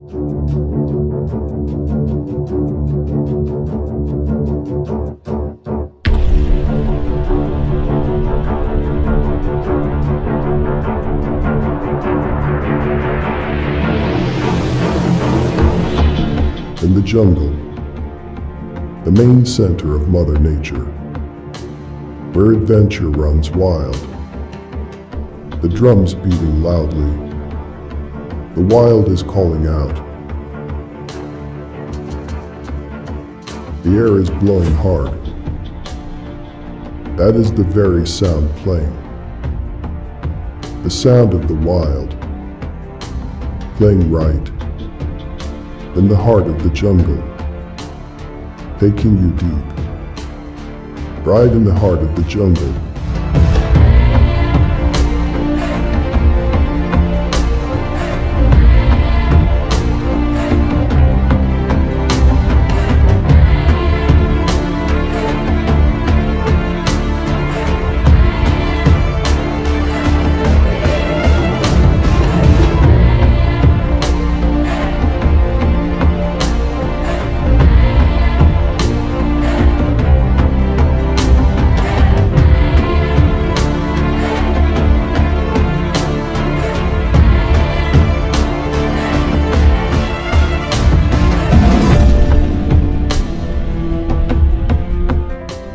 In the jungle, the main center of Mother Nature, where adventure runs wild, the drums beating loudly, the wild is calling out. The air is blowing hard. That is the very sound playing. The sound of the wild, playing right in the heart of the jungle, taking you deep, right in the heart of the jungle.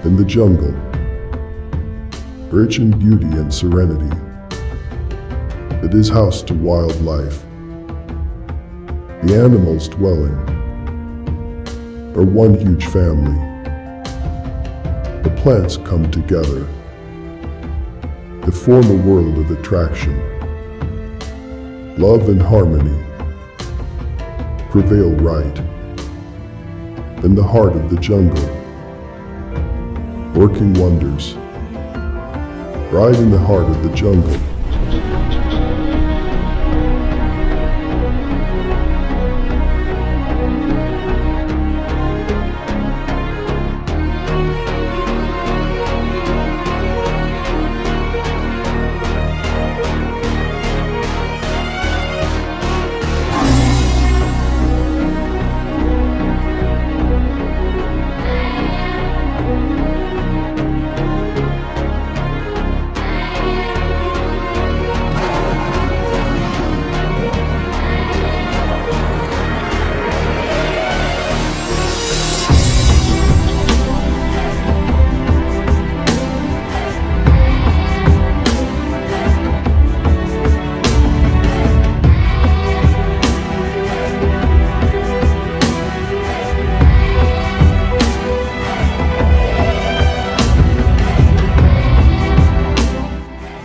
In the jungle, rich in beauty and serenity, it is house to wildlife. The animals dwelling are one huge family. The plants come together to form a world of attraction. Love and harmony prevail right in the heart of the jungle, working wonders, right in the heart of the jungle.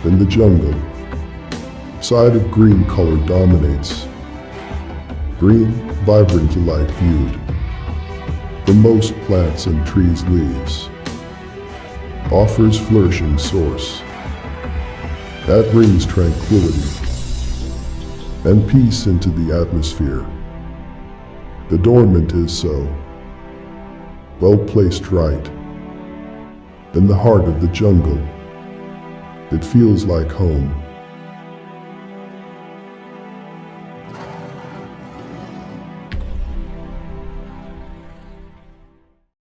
In the jungle, side of green color dominates. Green, vibrant light viewed. The most plants and trees leaves. Offers flourishing source. That brings tranquility and peace into the atmosphere. The dormant is so well placed right in the heart of the jungle. It feels like home.